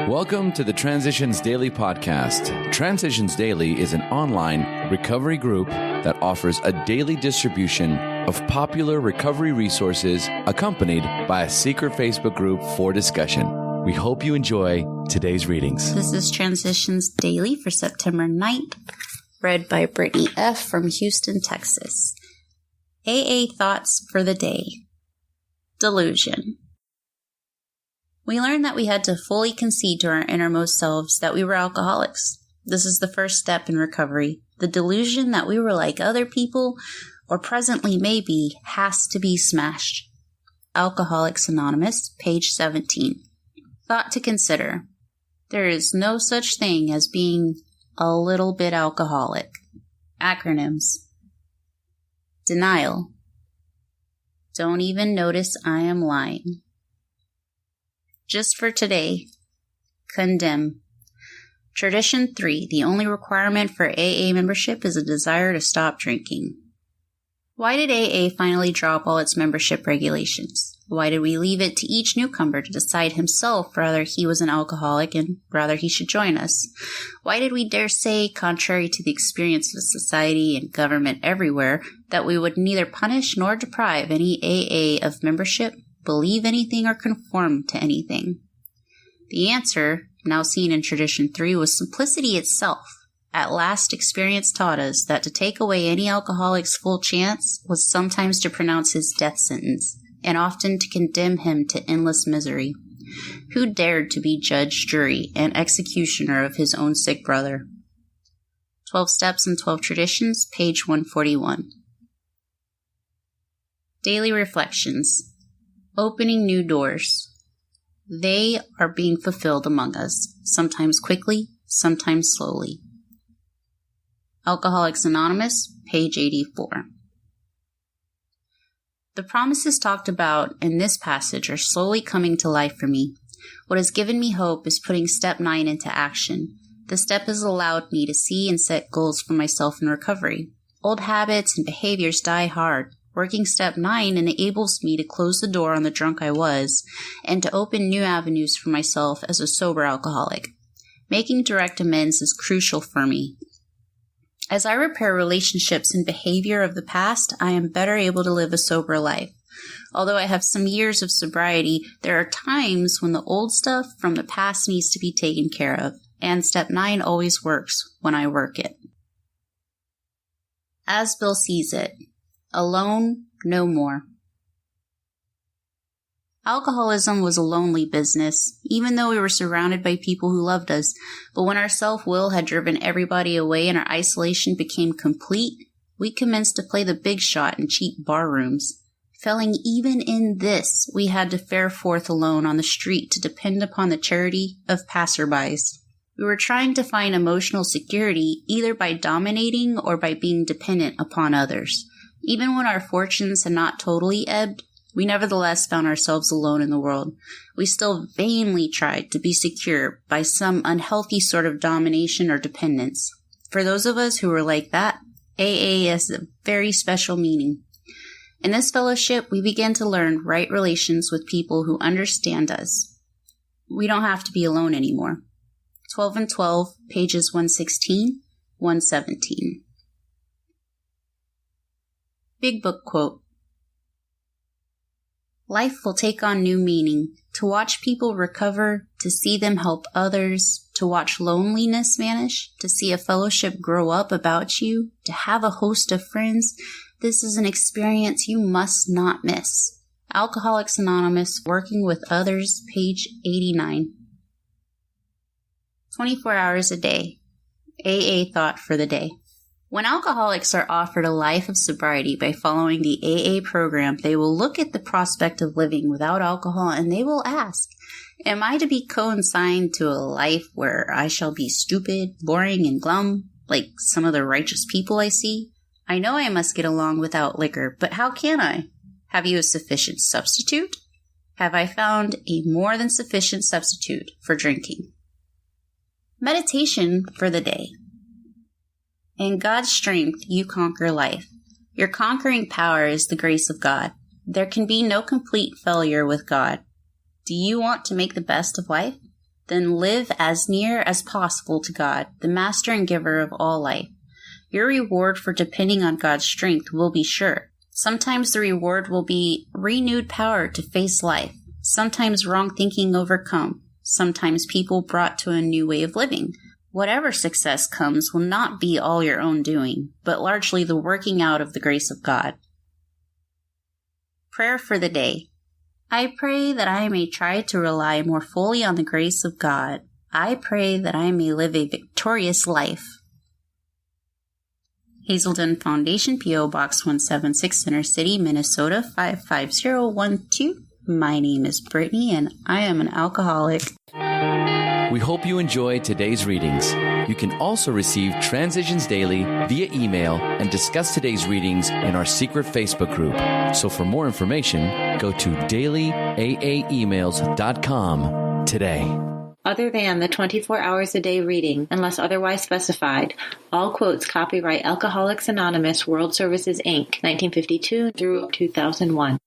Welcome to the Transitions Daily podcast. Transitions Daily is an online recovery group that offers a daily distribution of popular recovery resources accompanied by a secret Facebook group for discussion. We hope you enjoy today's readings. This is Transitions Daily for September 9th, read by Brittany F. from Houston, Texas. AA Thoughts for the Day. Delusion. We learned that we had to fully concede to our innermost selves that we were alcoholics. This is the first step in recovery. The delusion that we were like other people, or presently may be, has to be smashed. Alcoholics Anonymous, page 17. Thought to consider. There is no such thing as being a little bit alcoholic. Acronyms. Denial. Don't even notice I am lying. Just for today. Condemn. Tradition 3. The only requirement for AA membership is a desire to stop drinking. Why did AA finally drop all its membership regulations? Why did we leave it to each newcomer to decide himself whether he was an alcoholic and whether he should join us? Why did we dare say, contrary to the experience of society and government everywhere, that we would neither punish nor deprive any AA of membership, believe anything, or conform to anything? The answer, now seen in Tradition 3, was simplicity itself. At last, experience taught us that to take away any alcoholic's full chance was sometimes to pronounce his death sentence, and often to condemn him to endless misery. Who dared to be judge, jury, and executioner of his own sick brother? 12 Steps and 12 Traditions, page 141. Daily Reflections. Opening new doors. They are being fulfilled among us, sometimes quickly, sometimes slowly. Alcoholics Anonymous, page 84. The promises talked about in this passage are slowly coming to life for me. What has given me hope is putting step 9 into action. The step has allowed me to see and set goals for myself in recovery. Old habits and behaviors die hard. Working step 9 enables me to close the door on the drunk I was and to open new avenues for myself as a sober alcoholic. Making direct amends is crucial for me. As I repair relationships and behavior of the past, I am better able to live a sober life. Although I have some years of sobriety, there are times when the old stuff from the past needs to be taken care of, and step 9 always works when I work it. As Bill sees it. Alone, no more. Alcoholism was a lonely business, even though we were surrounded by people who loved us. But when our self-will had driven everybody away and our isolation became complete, we commenced to play the big shot in cheap bar rooms. Failing even in this, we had to fare forth alone on the street to depend upon the charity of passerbys. We were trying to find emotional security either by dominating or by being dependent upon others. Even when our fortunes had not totally ebbed, we nevertheless found ourselves alone in the world. We still vainly tried to be secure by some unhealthy sort of domination or dependence. For those of us who were like that, AA has a very special meaning. In this fellowship, we began to learn right relations with people who understand us. We don't have to be alone anymore. 12 and 12, pages 116, 117. Big Book Quote. Life will take on new meaning. To watch people recover, to see them help others, to watch loneliness vanish, to see a fellowship grow up about you, to have a host of friends, this is an experience you must not miss. Alcoholics Anonymous, Working with Others, page 89. 24 hours a day. AA Thought for the Day. When alcoholics are offered a life of sobriety by following the AA program, they will look at the prospect of living without alcohol and they will ask, am I to be consigned to a life where I shall be stupid, boring, and glum, like some of the righteous people I see? I know I must get along without liquor, but how can I? Have you a sufficient substitute? Have I found a more than sufficient substitute for drinking? Meditation for the day. In God's strength, you conquer life. Your conquering power is the grace of God. There can be no complete failure with God. Do you want to make the best of life? Then live as near as possible to God, the master and giver of all life. Your reward for depending on God's strength will be sure. Sometimes the reward will be renewed power to face life. Sometimes wrong thinking overcome. Sometimes people brought to a new way of living. Whatever success comes will not be all your own doing, but largely the working out of the grace of God. Prayer for the day. I pray that I may try to rely more fully on the grace of God. I pray that I may live a victorious life. Hazelden Foundation, P.O. Box 176, Center City, Minnesota 55012. My name is Brittany, and I am an alcoholic. We hope you enjoyed today's readings. You can also receive Transitions Daily via email and discuss today's readings in our secret Facebook group. So for more information, go to dailyaaemails.com today. Other than the 24 hours a day reading, unless otherwise specified, all quotes copyright Alcoholics Anonymous World Services, Inc., 1952 through 2001.